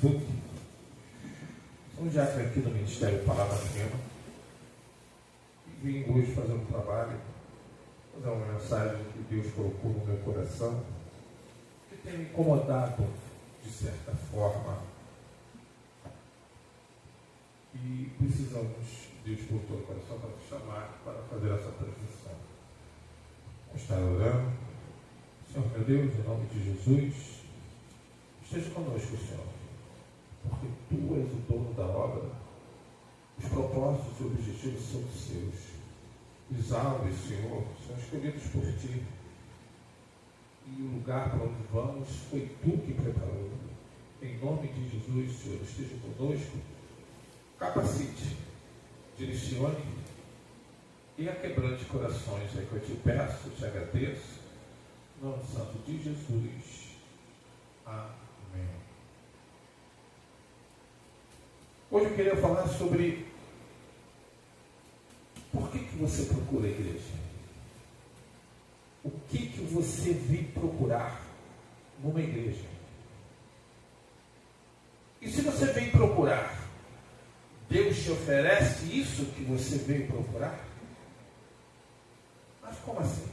Facebook. Sou Jack aqui do Ministério Palavra Viva. E vim hoje fazer um trabalho, fazer uma mensagem que Deus colocou no meu coração, que tem me incomodado de certa forma. E precisamos, Deus colocou no coração para te chamar para fazer essa transmissão. Vamos estar orando. Senhor meu Deus, em nome de Jesus, esteja conosco, Senhor, porque Tu és o dono da obra, os propósitos e objetivos são seus. Os alvos, Senhor, são escolhidos por Ti, e o lugar para onde vamos foi Tu que preparou. Em nome de Jesus, Senhor, esteja conosco, capacite, direcione e aquebrante corações. É que eu te peço, te agradeço. Em nome santo de Jesus. Amém. Hoje eu queria falar sobre por que você procura a igreja. O que você vem procurar numa igreja. E se você vem procurar, Deus te oferece isso que você veio procurar? Mas como assim?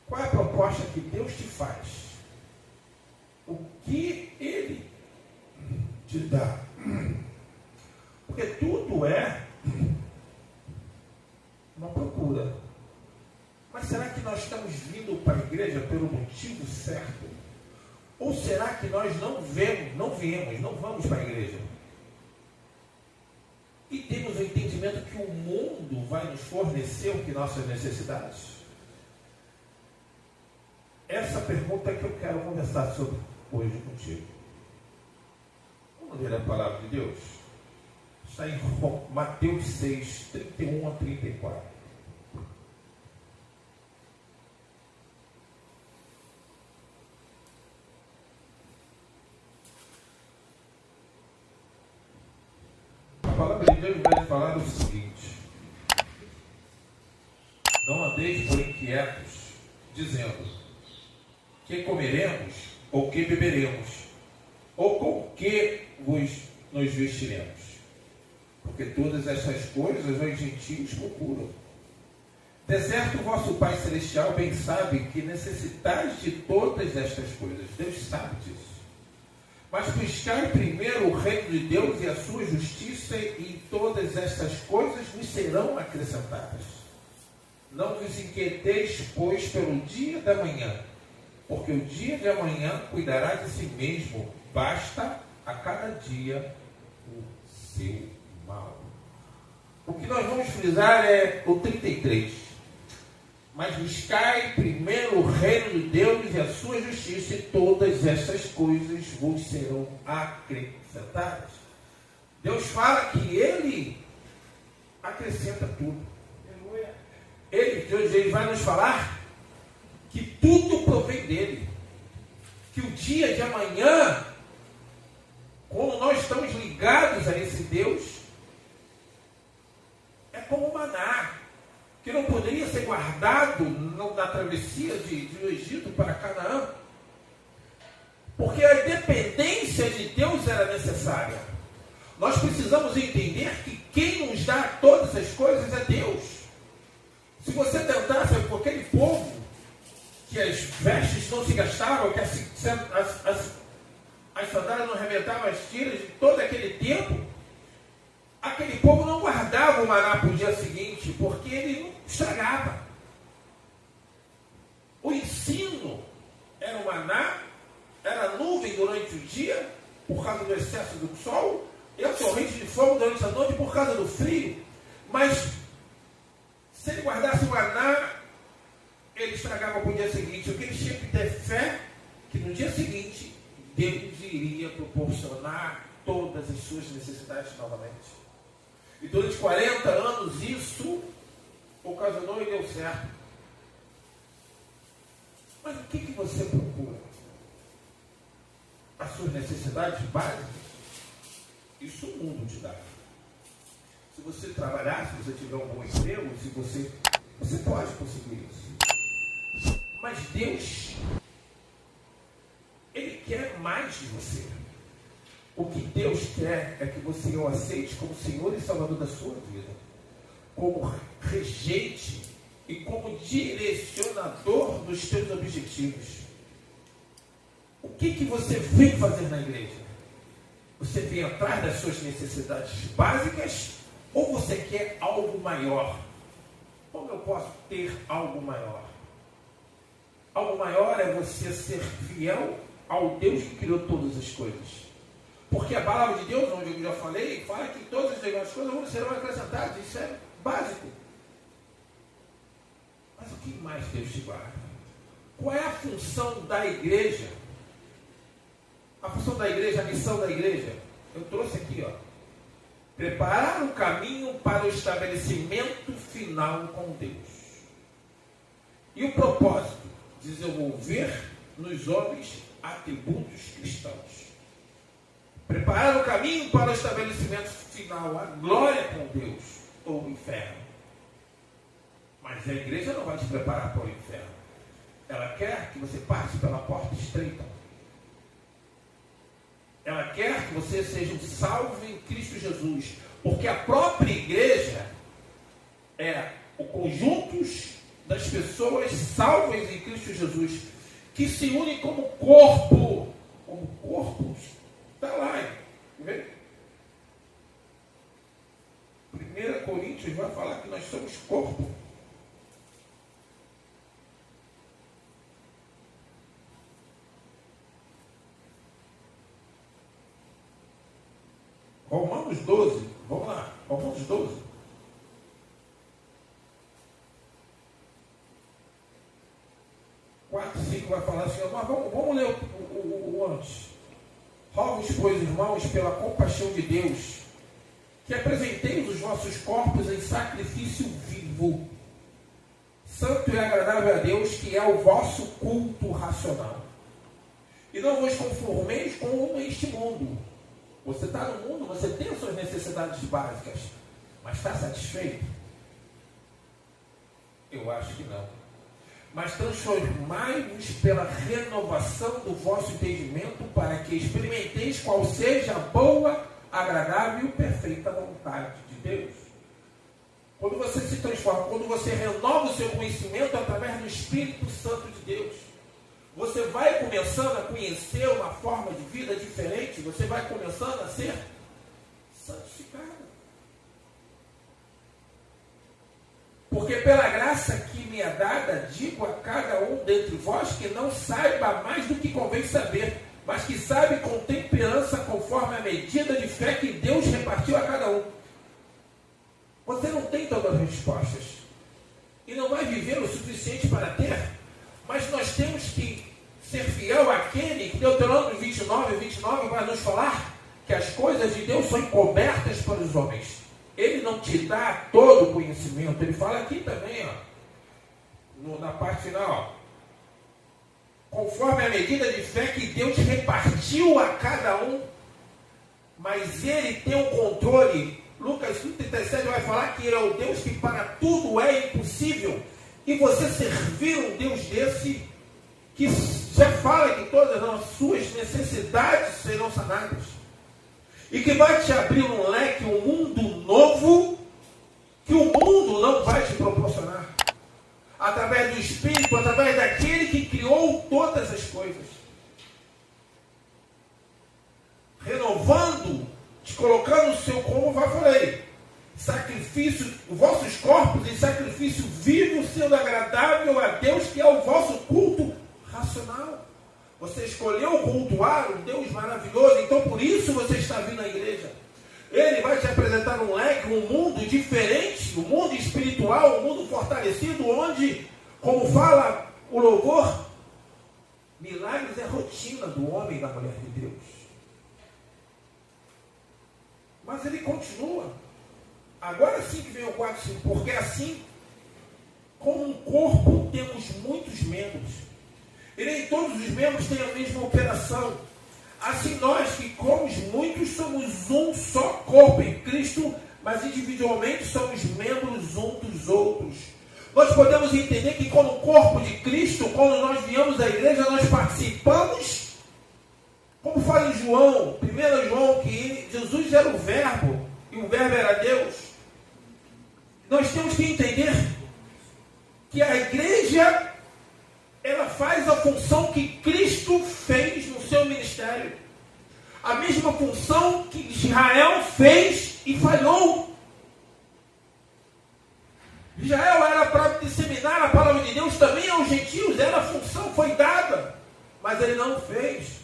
Qual é a proposta que Deus te faz? O que Ele te dá? Porque tudo é uma procura. Mas será que nós estamos vindo para a igreja pelo motivo certo? Ou será que nós não vamos para a igreja? E temos o entendimento que o mundo vai nos fornecer o que nossas necessidades? Essa pergunta é que eu quero conversar sobre hoje contigo. Vamos ler a palavra de Deus? Está em Mateus 6, 31 a 34. A palavra de Deus vai falar o seguinte: não andeis por inquietos, dizendo: que comeremos, ou que beberemos, ou com que nos vestiremos? Porque todas essas coisas os gentios procuram. De certo, o vosso Pai Celestial bem sabe que necessitais de todas estas coisas. Deus sabe disso. Mas buscai primeiro o reino de Deus e a sua justiça, e todas estas coisas vos serão acrescentadas. Não vos inquieteis, pois, pelo dia da manhã, porque o dia de amanhã cuidará de si mesmo. Basta a cada dia o seu mal. O que nós vamos frisar é o 33. Mas buscai primeiro o reino de Deus e a sua justiça, e todas essas coisas vos serão acrescentadas. Deus fala que Ele acrescenta tudo. Ele vai nos falar que tudo provém dele. Que o dia de amanhã, quando nós estamos ligados a esse Deus, é como o maná, que não poderia ser guardado na travessia do Egito para Canaã, porque a dependência de Deus era necessária. Nós precisamos entender que quem nos dá todas as coisas é Deus. Se você tentasse com aquele povo, que as vestes não se gastavam, que as sandálias não arrebentavam as tiras de todo aquele tempo, aquele povo não guardava o maná para o dia seguinte, porque ele não estragava. O ensino era o maná, era nuvem durante o dia, por causa do excesso do sol, e a torrente de fogo durante a noite, por causa do frio. Mas, se ele guardasse o maná, ele estragava para o dia seguinte. O que ele tinha que ter fé, que no dia seguinte, Deus iria proporcionar todas as suas necessidades novamente. E durante 40 anos isso ocasionou e deu certo. Mas o que você procura? As suas necessidades básicas? Isso o mundo te dá. Se você trabalhar, se você tiver um bom emprego, se você pode conseguir isso. Mas Deus, Ele quer mais de você. O que Deus quer é que você o aceite como Senhor e Salvador da sua vida, como regente e como direcionador dos teus objetivos. O que você vem fazer na igreja? Você vem atrás das suas necessidades básicas ou você quer algo maior? Como eu posso ter algo maior? Algo maior é você ser fiel ao Deus que criou todas as coisas. Porque a palavra de Deus, onde eu já falei, fala que todas as demais coisas serão acrescentadas. Isso é básico. Mas o que mais Deus te guarda? Qual é a função da igreja? A função da igreja, a missão da igreja, eu trouxe aqui, ó. Preparar o caminho para o estabelecimento final com Deus. E o propósito? Desenvolver nos homens atributos cristãos. Preparar o caminho para o estabelecimento final, a glória com Deus, ou o inferno. Mas a igreja não vai te preparar para o inferno. Ela quer que você passe pela porta estreita. Ela quer que você seja salvo em Cristo Jesus. Porque a própria igreja é o conjunto das pessoas salvas em Cristo Jesus, que se unem como corpo. Como corpo. Está lá. Vê? 1 Coríntios vai falar que nós somos corpo. Romanos 12, vamos lá, Romanos 12. Quatro, 5 vai falar assim, mas vamos ler o antes. Rogo-vos, pois, irmãos, pela compaixão de Deus, que apresenteis os vossos corpos em sacrifício vivo, santo e agradável a Deus, que é o vosso culto racional. E não vos conformeis com este mundo. Você está no mundo, você tem as suas necessidades básicas, mas está satisfeito? Eu acho que não. Mas transformai-vos pela renovação do vosso entendimento, para que experimenteis qual seja a boa, agradável e perfeita vontade de Deus. Quando você se transforma, quando você renova o seu conhecimento através do Espírito Santo de Deus, você vai começando a conhecer uma forma de vida diferente, você vai começando a ser santificado. Porque pela graça que me é dada, digo a cada um dentre vós que não saiba mais do que convém saber, mas que sabe com temperança conforme a medida de fé que Deus repartiu a cada um. Você não tem todas as respostas e não vai viver o suficiente para ter, mas nós temos que ser fiel àquele que Deuteronômio 29 vai nos falar que as coisas de Deus são encobertas para os homens. Ele não te dá todo o conhecimento. Ele fala aqui também, ó, na parte final, ó, conforme a medida de fé que Deus repartiu a cada um, mas Ele tem o controle. Lucas 37 vai falar que Ele é o Deus que para tudo é impossível. E você servir um Deus desse, que já fala que todas as suas necessidades serão sanadas, e que vai te abrir um leque, um mundo novo, que o mundo não vai te proporcionar, através do Espírito, através daquele que criou todas as coisas, renovando, te colocando no seu, como eu falei, sacrifício, os vossos corpos em sacrifício vivo, sendo agradável a Deus, que é o vosso culto racional. Você escolheu cultuar um Deus maravilhoso, então por isso você está vindo à igreja. Ele vai te apresentar um leque, um mundo diferente, um mundo espiritual, um mundo fortalecido, onde, como fala o louvor, milagres é rotina do homem e da mulher de Deus. Mas ele continua. Agora sim que vem o 4:5, porque assim, como um corpo, temos muitos membros, e nem todos os membros têm a mesma operação. Assim nós, que somos muitos, somos um só corpo em Cristo, mas individualmente somos membros uns dos outros. Nós podemos entender que como corpo de Cristo, quando nós viemos à igreja, nós participamos Como fala em João, 1 João, que Jesus era o Verbo, e o Verbo era Deus. Nós temos que entender que a igreja, ela faz a função que Cristo fez no seu ministério. A mesma função que Israel fez e falhou. Israel era para disseminar a palavra de Deus também aos gentios, era a função, foi dada, mas ele não fez.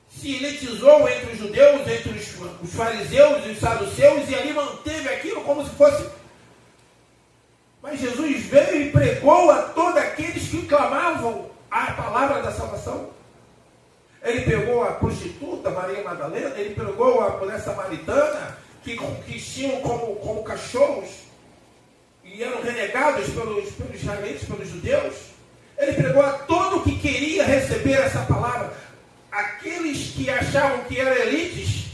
Se eletizou entre os judeus, entre os fariseus e os saduceus, e ali manteve aquilo como se fosse. Mas Jesus veio e pregou a todos aqueles que clamavam a palavra da salvação. Ele pegou a prostituta, Maria Madalena, ele pegou a mulher samaritana, que tinham como cachorros, e eram renegados pelos israelitas, pelos judeus. Ele pregou a todo o que queria receber essa palavra. Aqueles que achavam que eram elites,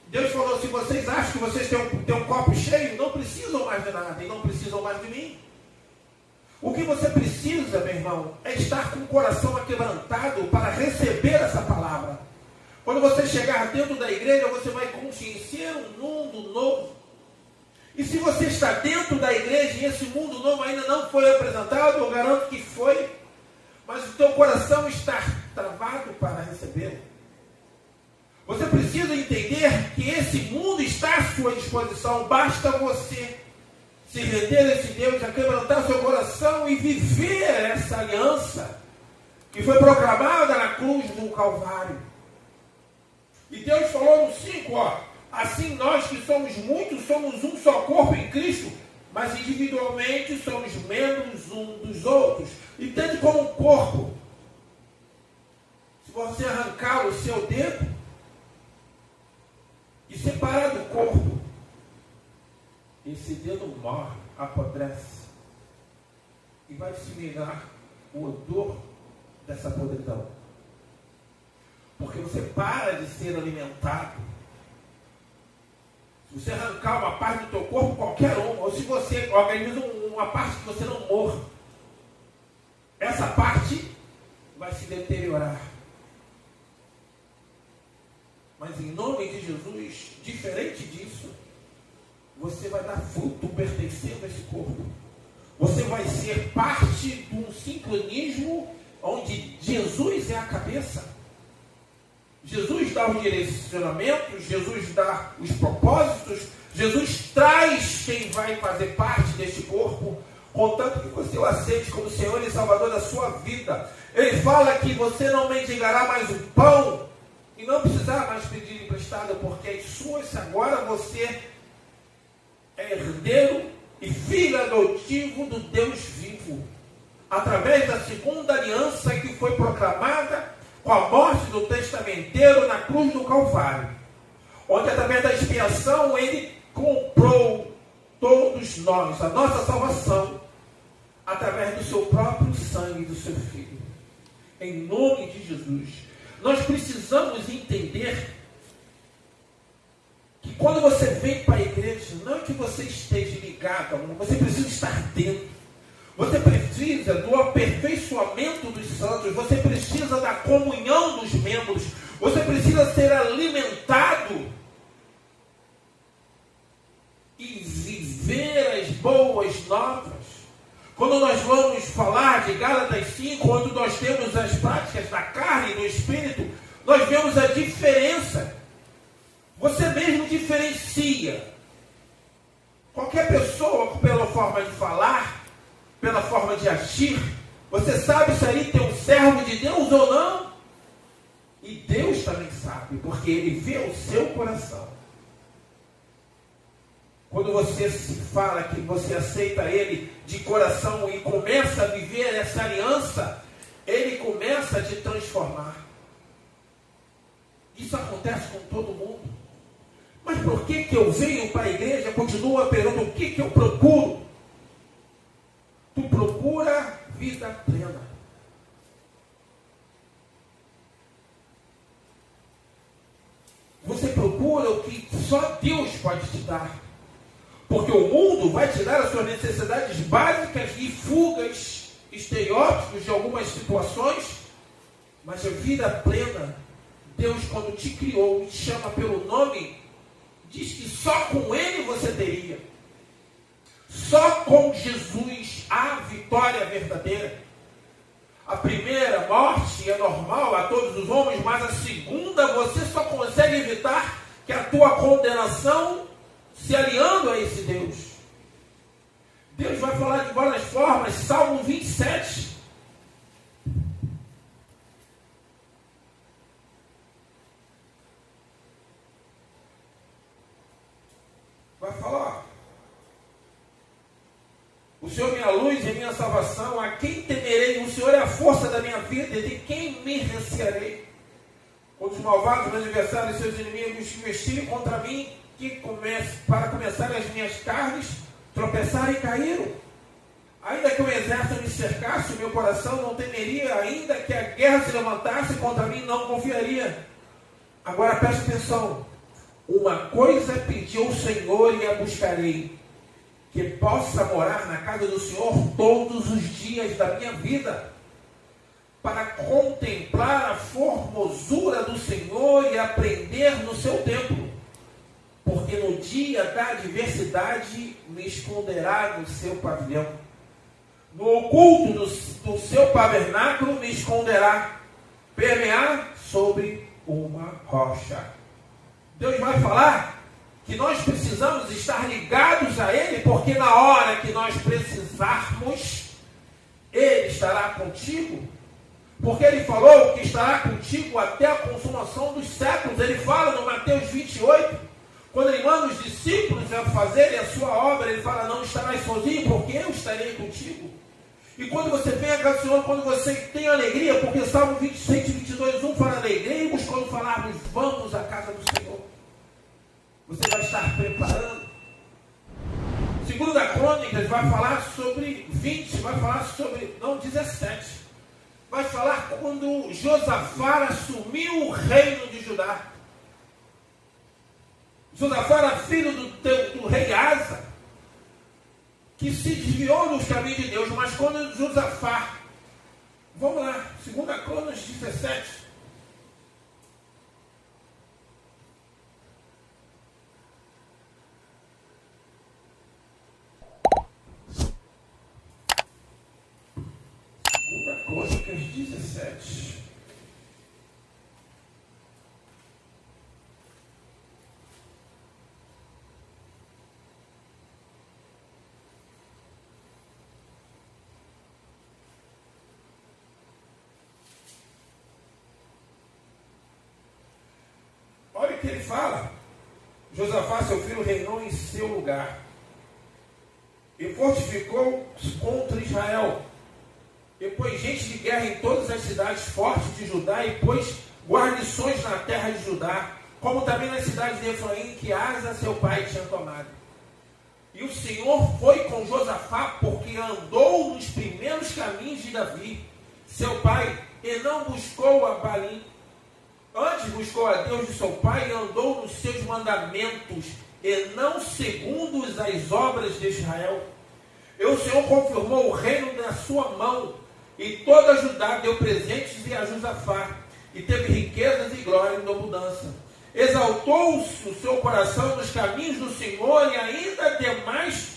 Deus falou: se vocês acham que vocês têm um copo cheio, não precisam mais de nada e não precisam mais de mim. O que você precisa, meu irmão, é estar com o coração aquebrantado para receber essa palavra. Quando você chegar dentro da igreja, você vai conhecer um mundo novo. E se você está dentro da igreja e esse mundo novo ainda não foi apresentado, eu garanto que foi, mas o teu coração está travado para recebê-lo. Você precisa entender que esse mundo está à sua disposição. Basta você se render a esse Deus, quebrantar seu coração e viver essa aliança que foi proclamada na cruz do Calvário. E Deus falou no 5, assim nós que somos muitos, somos um só corpo em Cristo, mas individualmente somos membros uns dos outros. Entende como um corpo. Se você arrancar o seu dedo e separar do corpo, esse dedo morre, apodrece e vai disseminar o odor dessa podridão. Porque você para de ser alimentado. Se você arrancar uma parte do teu corpo, qualquer uma, ou se você organiza uma parte que você não morra, essa parte vai se deteriorar. Mas em nome de Jesus, diferente disso, você vai dar fruto pertencendo a esse corpo. Você vai ser parte de um sincronismo onde Jesus é a cabeça. Jesus dá os direcionamentos, Jesus dá os propósitos, Jesus traz quem vai fazer parte deste corpo, contanto que você o aceite como Senhor e Salvador da sua vida. Ele fala que você não mendigará mais o pão e não precisará mais pedir emprestado, porque as suas, agora você é herdeiro e filho adotivo do Deus vivo, através da segunda aliança que foi proclamada com a morte do testamenteiro na cruz do Calvário, onde através da expiação ele comprou todos nós, a nossa salvação, através do seu próprio sangue do seu Filho. Em nome de Jesus, nós precisamos entender que quando você vem para a igreja, não é que você esteja ligado, você precisa estar dentro. Você precisa do aperfeiçoamento dos santos, você precisa da comunhão dos membros, você precisa ser alimentado e viver as boas novas. Quando nós vamos falar de Gálatas 5, onde nós temos as práticas da carne e do espírito, nós vemos a diferença. Você mesmo diferencia. Qualquer pessoa, pela forma de falar, pela forma de agir, você sabe se ali tem um servo de Deus ou não? E Deus também sabe, porque Ele vê o seu coração. Quando você se fala que você aceita Ele de coração e começa a viver essa aliança, Ele começa a te transformar. Isso acontece com todo mundo. Mas por que eu venho para a igreja, continuo perguntando o que eu procuro? Tu procura vida plena. Você procura o que só Deus pode te dar. Porque o mundo vai te dar as suas necessidades básicas e fugas, estereótipos de algumas situações, mas a vida plena Deus, quando te criou e te chama pelo nome, diz que só com Ele você teria. Só com Jesus há vitória verdadeira. A primeira morte é normal a todos os homens, mas a segunda você só consegue evitar que a tua condenação se aliando a esse Deus. Deus vai falar de várias formas. Salmo 27. Vai falar: o Senhor é minha luz e minha salvação, a quem temerei? O Senhor é a força da minha vida, e de quem me recearei? Quando os malvados, meus adversários e seus inimigos se investirem contra mim, para começar as minhas carnes, tropeçaram e caíram. Ainda que o exército me cercasse, o meu coração não temeria, ainda que a guerra se levantasse contra mim, não confiaria. Agora preste atenção. Uma coisa pedi ao Senhor e a buscarei, que possa morar na casa do Senhor todos os dias da minha vida, para contemplar a formosura do Senhor e aprender no seu templo. Porque no dia da adversidade me esconderá no seu pavilhão. No oculto do seu tabernáculo me esconderá, permear sobre uma rocha. Deus vai falar que nós precisamos estar ligados a Ele, porque na hora que nós precisarmos, Ele estará contigo. Porque Ele falou que estará contigo até a consumação dos séculos. Ele fala no Mateus 28, quando Ele manda os discípulos a fazerem a sua obra, Ele fala: não estarás sozinho, porque eu estarei contigo. E quando você vem a casa do Senhor, quando você tem alegria, porque Salmo 26, 22, 1 fala: alegrei-vos quando falarmos, vamos à casa do Senhor. Você vai estar preparando. Segunda Crônicas vai falar sobre 20, vai falar sobre, não, 17. Vai falar quando Josafá assumiu o reino de Judá. Josafá era filho do rei Asa, que se desviou dos caminhos de Deus, mas quando Josafá, vamos lá, 2 Crônicas 17. Crônicas 17. Olha o que ele fala. Josafá, seu filho, reinou em seu lugar e fortificou-se contra Israel. E pôs gente de guerra em todas as cidades fortes de Judá, e pôs guarnições na terra de Judá, como também nas cidades de Efraim, que Asa, seu pai, tinha tomado. E o Senhor foi com Josafá, porque andou nos primeiros caminhos de Davi, seu pai, e não buscou a Baalim. Antes buscou a Deus de seu pai, e andou nos seus mandamentos, e não segundo as obras de Israel. E o Senhor confirmou o reino na sua mão, e toda Judá deu presentes a Josafá, e teve riquezas e glória em abundância. Exaltou-se o seu coração nos caminhos do Senhor, e ainda demais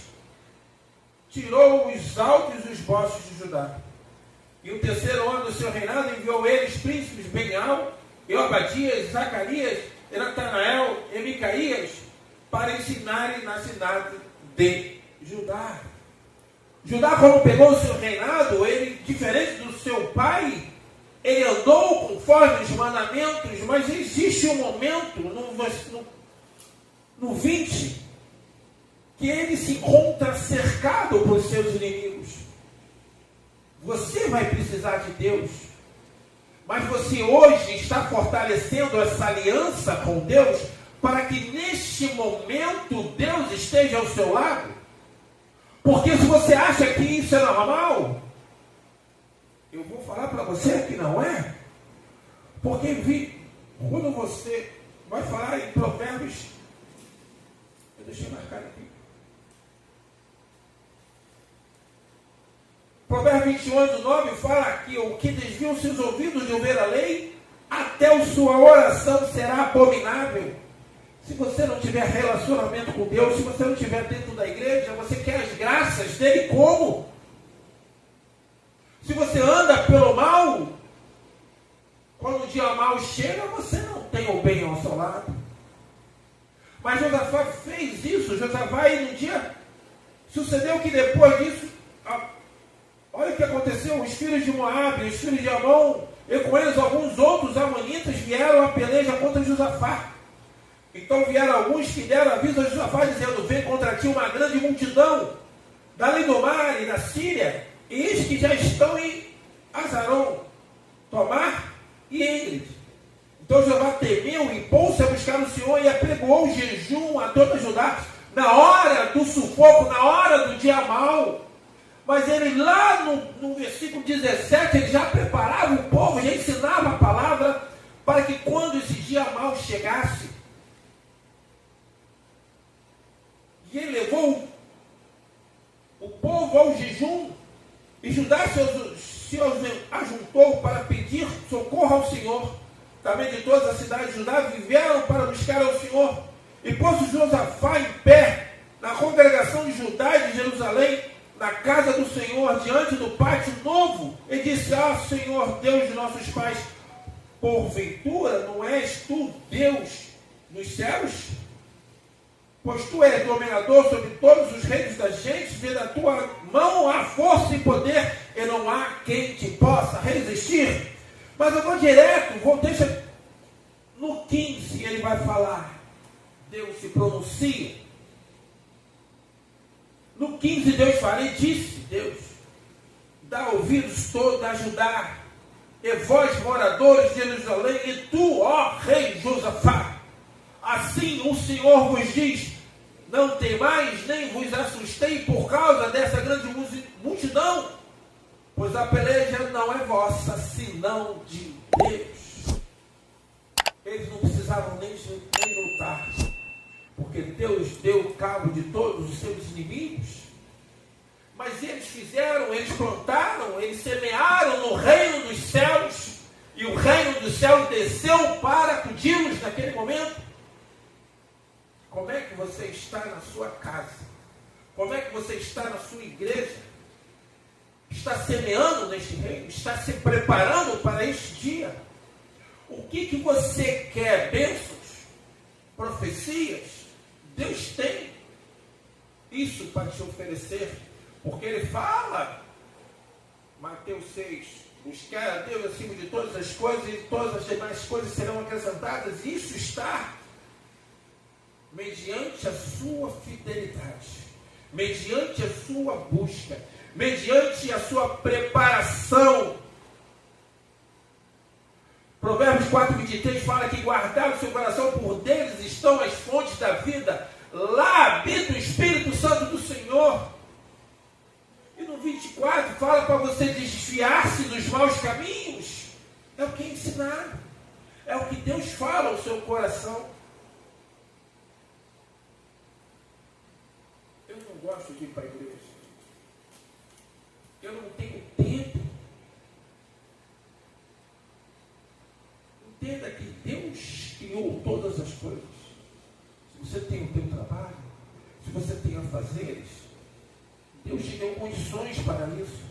tirou os altos e os bosques de Judá. E o terceiro ano do seu reinado enviou eles príncipes Benial, e Obadias, Zacarias, e Natanael e Micaías, para ensinarem na cidade de Judá. Judá, quando pegou o seu reinado, ele, diferente do seu pai, ele andou conforme os mandamentos, mas existe um momento, no 20, que ele se encontra cercado por seus inimigos. Você vai precisar de Deus, mas você hoje está fortalecendo essa aliança com Deus, para que neste momento Deus esteja ao seu lado. Porque se você acha que isso é normal, eu vou falar para você que não é. Porque quando você vai falar em Provérbios, eu deixei marcar aqui. Provérbios 21, 9 fala que o que desviam seus ouvidos de ouvir a lei, até a sua oração será abominável. Se você não tiver relacionamento com Deus, se você não estiver dentro da igreja, você quer as graças dele como? Se você anda pelo mal, quando o dia mal chega, você não tem o bem ao seu lado. Mas Josafá fez isso. Josafá, e no dia, sucedeu que depois disso, olha o que aconteceu, os filhos de Moabe, os filhos de Amon, e com eles alguns outros amonitas vieram a peleja contra Josafá. Então vieram alguns que deram aviso a Josafá, dizendo: vem contra ti uma grande multidão, dali do mar e da Síria, e eis que já estão em Azaron, Tomar e Engrid. Então Jeová temeu e pôs-se a buscar o Senhor e apregoou o jejum a toda Judá, na hora do sufoco, na hora do dia mau. Mas ele lá no versículo 17, ele já preparava o povo, já ensinava a palavra, para que quando esse dia mau chegasse, e ele levou o povo ao jejum, e Judá se ajuntou para pedir socorro ao Senhor. Também de todas as cidades de Judá vieram para buscar ao Senhor. E pôs Josafá em pé na congregação de Judá e de Jerusalém, na casa do Senhor, diante do pátio novo, e disse: Senhor, Deus de nossos pais, porventura não és tu Deus nos céus? Pois tu és dominador sobre todos os reinos das gentes, vê da tua mão há força e poder, e não há quem te possa resistir. Mas eu vou direto, deixa no 15, ele vai falar, Deus se pronuncia. No 15 Deus fala, e disse Deus: dá ouvidos todos a Judá, e vós moradores de Jerusalém, e tu, ó rei Josafá, assim o Senhor vos diz: não temais, nem vos assustei por causa dessa grande multidão, pois a peleja não é vossa, senão de Deus. Eles não precisavam nem lutar, porque Deus deu cabo de todos os seus inimigos. Mas eles fizeram, eles plantaram, eles semearam no reino dos céus, e o reino dos céus desceu para acudi-los naquele momento. Como é que você está na sua casa? Como é que você está na sua igreja? Está semeando neste reino? Está se preparando para este dia? O que você quer? Bênçãos? Profecias? Deus tem isso para te oferecer, porque Ele fala, Mateus 6, buscar a Deus acima de todas as coisas, e todas as demais coisas serão acrescentadas. Isso está mediante a sua fidelidade, mediante a sua busca, mediante a sua preparação. Provérbios 4:23 fala que guardar o seu coração, por deles estão as fontes da vida, lá habita o Espírito Santo do Senhor. E no 24 fala para você desviar-se dos maus caminhos. É o que é ensinado, é o que Deus fala ao seu coração. Eu não gosto de ir para a igreja, eu não tenho tempo. Entenda que Deus criou todas as coisas. Se você tem o teu trabalho, se você tem afazeres, Deus te deu condições para isso.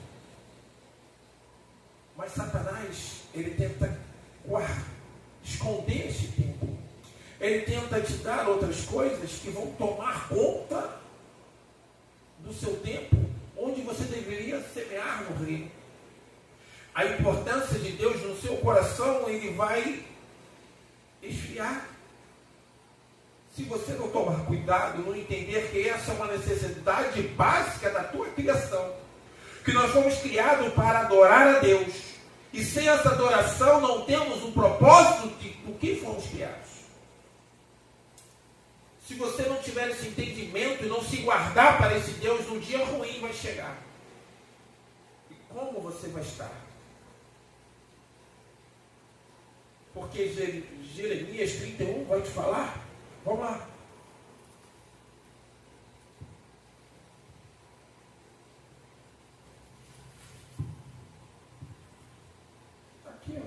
Mas Satanás, ele tenta esconder esse tempo. Ele tenta te dar outras coisas que vão tomar conta do seu tempo, onde você deveria semear no reino. A importância de Deus no seu coração, ele vai esfriar. Se você não tomar cuidado, não entender que essa é uma necessidade básica da tua criação, que nós fomos criados para adorar a Deus, e sem essa adoração não temos o propósito do que fomos criados. Se você não tiver esse entendimento e não se guardar para esse Deus, um dia ruim vai chegar. E como você vai estar? Porque Jeremias 31 vai te falar. Vamos lá. Aqui, ó.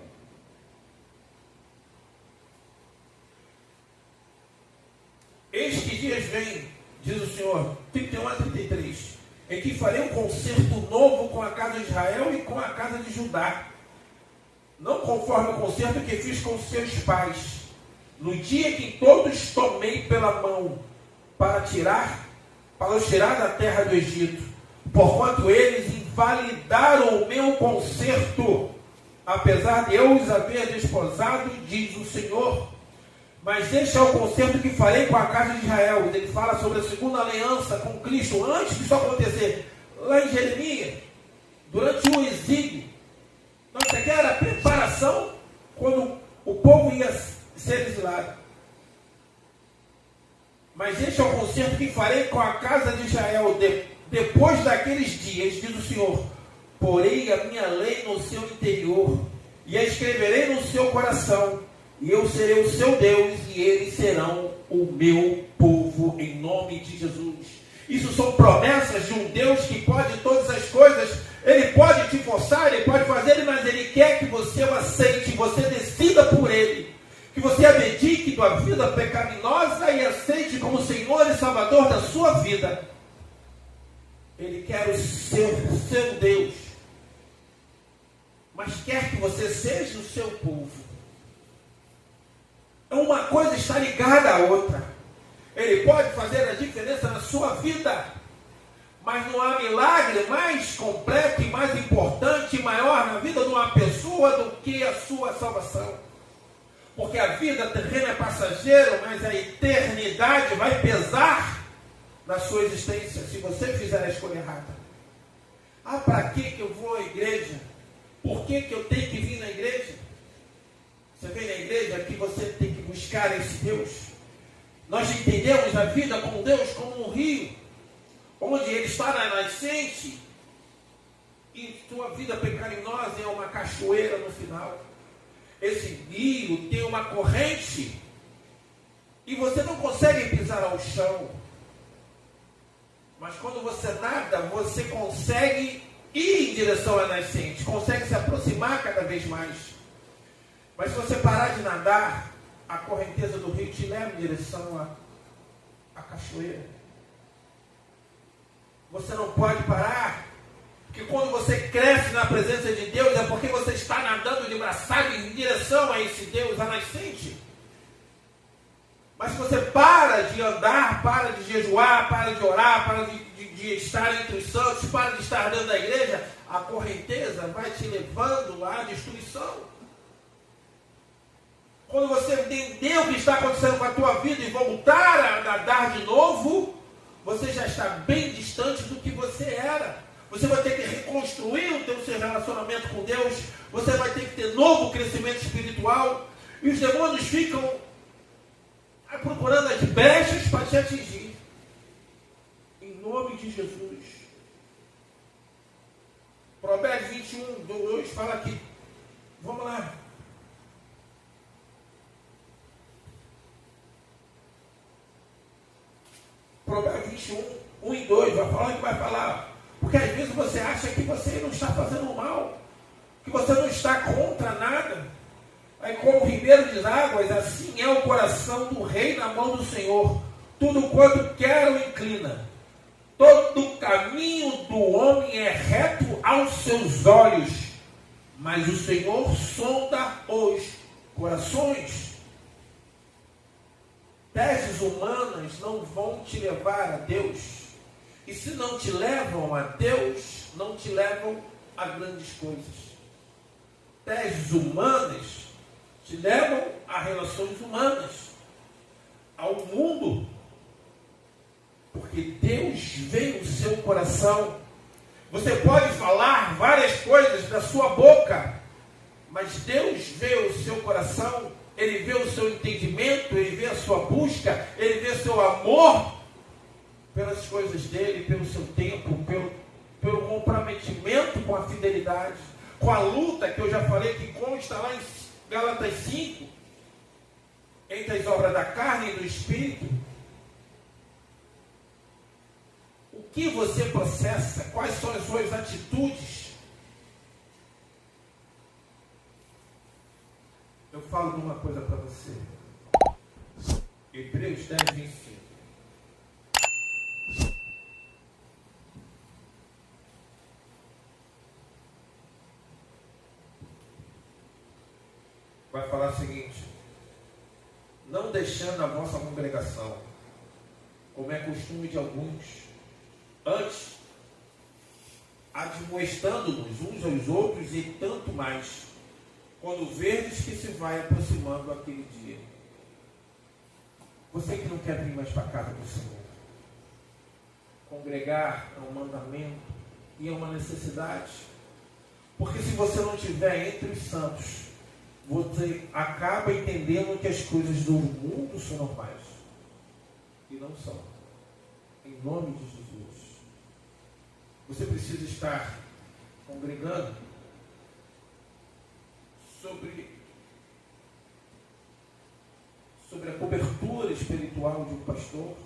Eis que dias vêm, diz o Senhor, 31 a 33, em que farei um concerto novo com a casa de Israel e com a casa de Judá, não conforme o concerto que fiz com seus pais, no dia que todos tomei pela mão, para os tirar da terra do Egito, porquanto eles invalidaram o meu concerto, apesar de eu os haver desposado, diz o Senhor. Mas este é o concerto que farei com a casa de Israel. Ele fala sobre a segunda aliança com Cristo, antes disso acontecer, lá em Jeremias, durante o exílio. Então, isso aqui era a preparação quando o povo ia ser exilado. Mas este é o concerto que farei com a casa de Israel depois daqueles dias, diz o Senhor. Porei a minha lei no seu interior e a escreverei no seu coração. E eu serei o seu Deus e eles serão o meu povo, em nome de Jesus. Isso são promessas de um Deus que pode todas as coisas. Ele pode te forçar, ele pode fazer, mas ele quer que você o aceite, você decida por ele. Que você abdique da vida pecaminosa e aceite como Senhor e Salvador da sua vida. Ele quer o seu Deus, mas quer que você seja o seu povo. Uma coisa está ligada à outra. Ele pode fazer a diferença na sua vida, mas não há milagre mais completo e mais importante e maior na vida de uma pessoa do que a sua salvação. Porque a vida terrena é passageira, mas a eternidade vai pesar na sua existência, se você fizer a escolha errada. Para que eu vou à igreja? Por que eu tenho que vir na igreja? Você vem na igreja que você tem que buscar esse Deus. Nós entendemos a vida com Deus como um rio, onde Ele está na nascente, e sua vida pecaminosa é uma cachoeira no final. Esse rio tem uma corrente, e você não consegue pisar ao chão. Mas quando você nada, você consegue ir em direção à nascente, consegue se aproximar cada vez mais. Mas se você parar de nadar, a correnteza do rio te leva em direção à cachoeira. Você não pode parar, porque quando você cresce na presença de Deus, é porque você está nadando de braçada em direção a esse Deus, a nascente. Mas se você para de andar, para de jejuar, para de orar, para de estar entre os santos, para de estar dentro da igreja, a correnteza vai te levando à destruição. Quando você entender o que está acontecendo com a tua vida e voltar a nadar de novo, você já está bem distante do que você era. Você vai ter que reconstruir o seu relacionamento com Deus. Você vai ter que ter novo crescimento espiritual. E os demônios ficam procurando as brechas para te atingir. Em nome de Jesus. Provérbios 21, 2 fala aqui. Vamos lá. Provérbios 21, 1 e 2, vai falar o que vai falar. Porque às vezes você acha que você não está fazendo mal, que você não está contra nada. Aí como o ribeiro de águas, assim é o coração do rei na mão do Senhor. Tudo quanto quer o inclina. Todo caminho do homem é reto aos seus olhos, mas o Senhor sonda os corações. Teses humanas não vão te levar a Deus. E se não te levam a Deus, não te levam a grandes coisas. Teses humanas te levam a relações humanas, ao mundo. Porque Deus vê o seu coração. Você pode falar várias coisas da sua boca, mas Deus vê o seu coração. Ele vê o seu entendimento, Ele vê a sua busca, Ele vê o seu amor pelas coisas dEle, pelo seu tempo, pelo comprometimento com a fidelidade, com a luta que eu já falei, que consta lá em Gálatas 5, entre as obras da carne e do Espírito. O que você processa? Quais são as suas atitudes? Eu falo de uma coisa para você. Hebreus 10, 25. vai falar o seguinte: não deixando a vossa congregação, como é costume de alguns, antes admoestando-nos uns aos outros, e tanto mais, quando verdes que se vai aproximando aquele dia. Você que não quer vir mais para a casa do Senhor, congregar é um mandamento e é uma necessidade, porque se você não estiver entre os santos, você acaba entendendo que as coisas do mundo são normais, e não são. Em nome de Jesus, você precisa estar congregando sobre a cobertura espiritual de um pastor,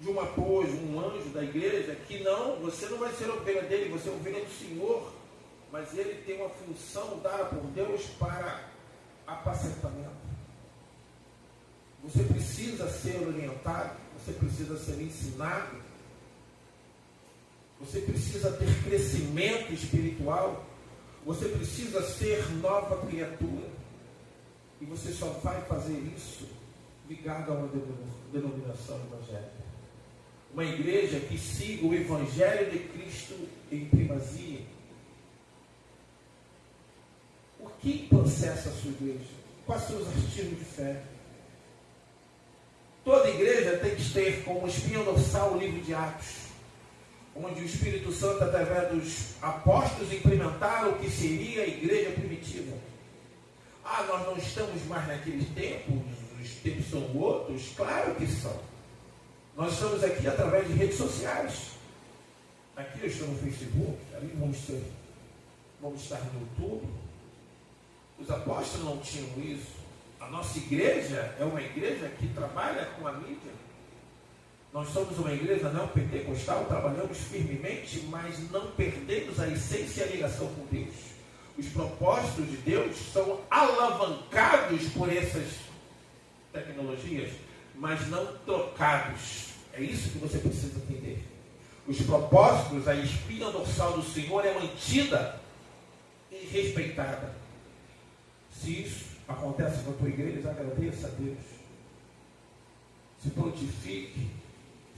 de um apoio, um anjo da igreja, que não, você não vai ser a ovelha dele, você é a ovelha do Senhor, mas ele tem uma função dada por Deus para apacentamento. Você precisa ser orientado, você precisa ser ensinado, você precisa ter crescimento espiritual, você precisa ser nova criatura, e você só vai fazer isso ligado a uma denominação evangélica. Uma igreja que siga o Evangelho de Cristo em primazia. O que processa a sua igreja? Quais são os artigos de fé? Toda igreja tem que ter como espinha dorsal o livro de Atos, onde o Espírito Santo, através dos apóstolos, implementaram o que seria a igreja primitiva. Nós não estamos mais naqueles tempos, os tempos são outros? Claro que são. Nós estamos aqui através de redes sociais. Aqui eu estou no Facebook, ali vamos estar no YouTube. Os apóstolos não tinham isso. A nossa igreja é uma igreja que trabalha com a mídia. Nós somos uma igreja não pentecostal, trabalhamos firmemente, mas não perdemos a essência e a ligação com Deus. Os propósitos de Deus são alavancados por essas tecnologias, mas não trocados. É isso que você precisa entender. Os propósitos, a espinha dorsal do Senhor é mantida e respeitada. Se isso acontece com a tua igreja, agradeça a Deus. Se prontifique,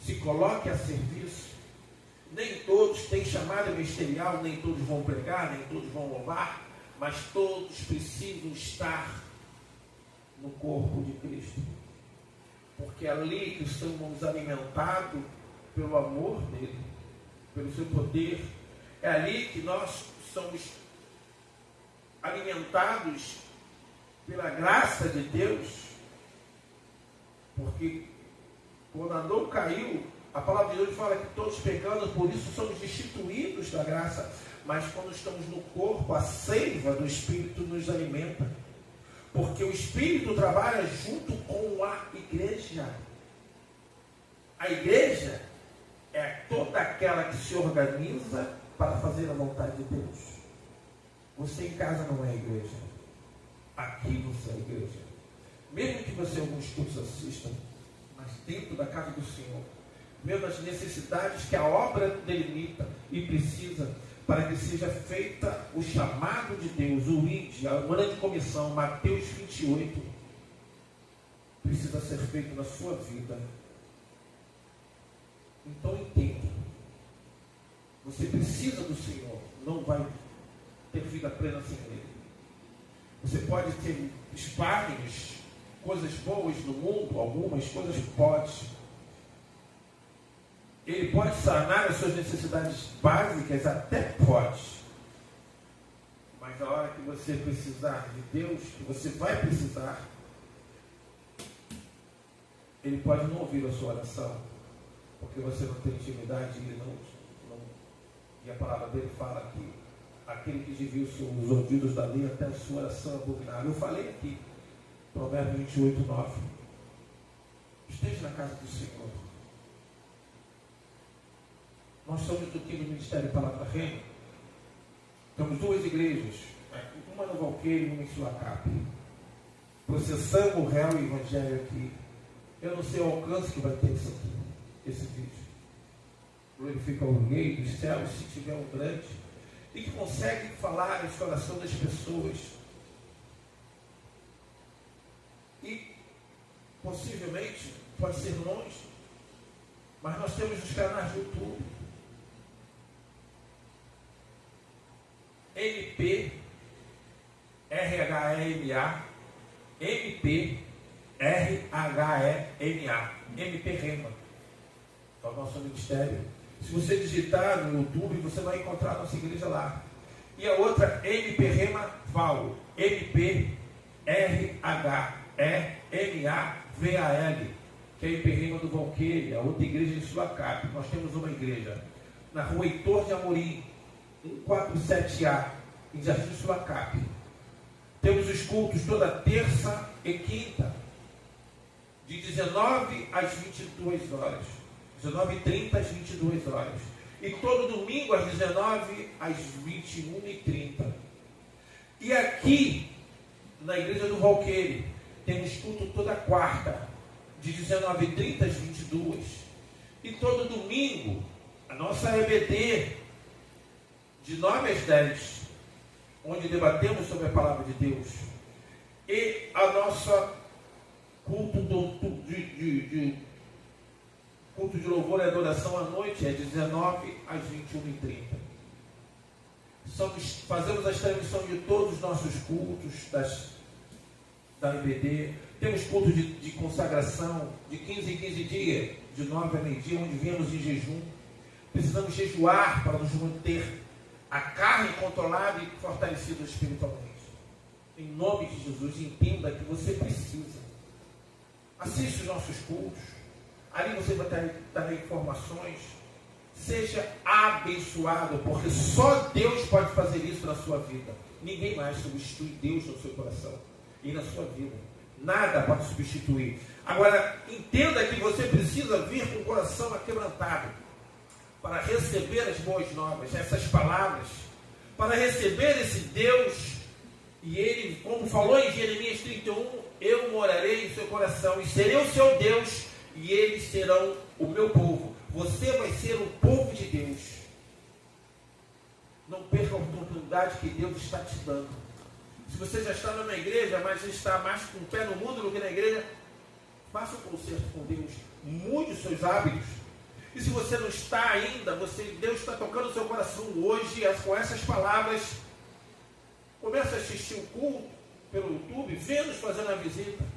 se coloque a serviço. Nem todos têm chamada ministerial, nem todos vão pregar, nem todos vão louvar, mas todos precisam estar no corpo de Cristo. Porque é ali que estamos alimentados pelo amor dele, pelo seu poder. É ali que nós somos alimentados pela graça de Deus. Porque quando Adão caiu, a palavra de Deus fala que todos pecando, por isso somos destituídos da graça. Mas quando estamos no corpo, a seiva do Espírito nos alimenta. Porque o Espírito trabalha junto com a igreja. A igreja é toda aquela que se organiza para fazer a vontade de Deus. Você em casa não é igreja. Aqui você é igreja. Mesmo que você alguns cultos assistam, mas dentro da casa do Senhor, vendo as necessidades que a obra delimita e precisa, para que seja feita o chamado de Deus, o ID, a grande comissão, Mateus 28, precisa ser feito na sua vida. Então entenda, você precisa do Senhor, não vai ter vida plena sem Ele. Você pode ter espalhos, coisas boas no mundo, algumas coisas pode. Ele pode sanar as suas necessidades básicas, até pode. Mas a hora que você precisar de Deus, que você vai precisar, Ele pode não ouvir a sua oração, porque você não tem intimidade, Ele não. E a palavra dele fala que aquele que desvia os ouvidos da lei, até a sua oração é abominável. Eu falei aqui, Provérbios 28, 9. Esteja na casa do Senhor. Nós somos aqui no Ministério Palavra Reino. Temos duas igrejas, uma no Valqueiro e uma em Sulacap. Processamos o réu e o evangelho aqui. Eu não sei o alcance que vai ter isso aqui, esse vídeo. Glorifica o Rei dos céus, se tiver um grande, e que consegue falar no coração das pessoas. possivelmente pode ser longe, mas nós temos os canais do YouTube. MP, RHEMA, MP, RHEMA, MP Rema. É o nosso ministério. Se você digitar no YouTube, você vai encontrar a nossa igreja lá. E a outra, MP Rema Val, MP RHEMAVAL, que é a MP Rema do Valqueire, a outra igreja em Sulacap. Nós temos uma igreja na rua Heitor de Amorim, 147A, em Jardim Sulacap. Temos os cultos toda terça e quinta, de 19 às 22 horas. 19h30 às 22 horas. E todo domingo às 19 às 21h30. E aqui, na igreja do Valqueire, temos culto toda quarta, de 19h30 às 22h. E todo domingo, a nossa EBD, de 9 às 10, onde debatemos sobre a palavra de Deus. E a nossa culto culto de louvor e adoração à noite é de 19 às 21h30. Fazemos a transmissão de todos os nossos cultos da IBD. Temos culto de consagração de 15 em 15 dias, de 9 a meio-dia, onde viemos em jejum. Precisamos jejuar para nos manter a carne controlada e fortalecida espiritualmente. Em nome de Jesus, entenda que você precisa. Assista os nossos cultos. Ali você vai dar informações. Seja abençoado, porque só Deus pode fazer isso na sua vida. Ninguém mais substitui Deus no seu coração e na sua vida. Nada pode substituir. Agora, entenda que você precisa vir com o coração aquebrantado para receber as boas novas, essas palavras, para receber esse Deus. E ele, como falou em Jeremias 31, eu morarei em seu coração e serei o seu Deus, e eles serão o meu povo. Você vai ser o povo de Deus. Não perca a oportunidade que Deus está te dando. Se você já está numa igreja, mas está mais com o pé no mundo do que na igreja, faça um concerto com Deus. Mude os seus hábitos. E se você não está ainda, Deus está tocando o seu coração hoje com essas palavras. Comece a assistir o culto pelo YouTube, vê-nos fazendo a visita.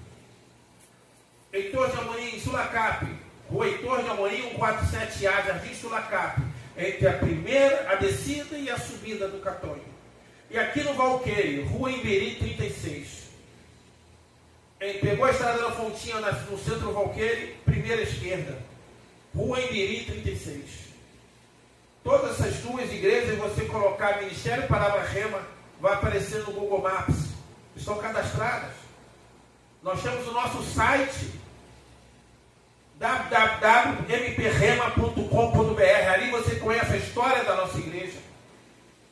Heitor de Amorim, em Sulacap. Rua Heitor de Amorim, 147A, Jardim Sulacap. Entre a primeira, a descida e a subida do Catonho. E aqui no Valqueire, Rua Imberi 36. Pegou a estrada da Fontinha no centro do Valqueire, primeira esquerda. Rua Imberi 36. Todas essas duas igrejas, você colocar Ministério Palavra Rema, vai aparecer no Google Maps. Estão cadastradas. Nós temos o nosso site www.mprema.com.br. Ali você conhece a história da nossa igreja,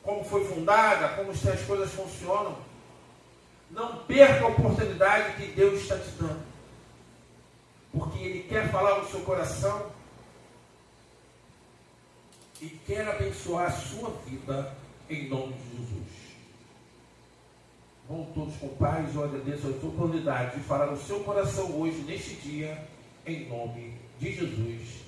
como foi fundada, como as coisas funcionam. Não perca a oportunidade que Deus está te dando, porque Ele quer falar no seu coração e quer abençoar a sua vida em nome de Jesus. Vão todos com paz. Eu agradeço a oportunidade de falar no seu coração hoje, neste dia, em nome de Jesus.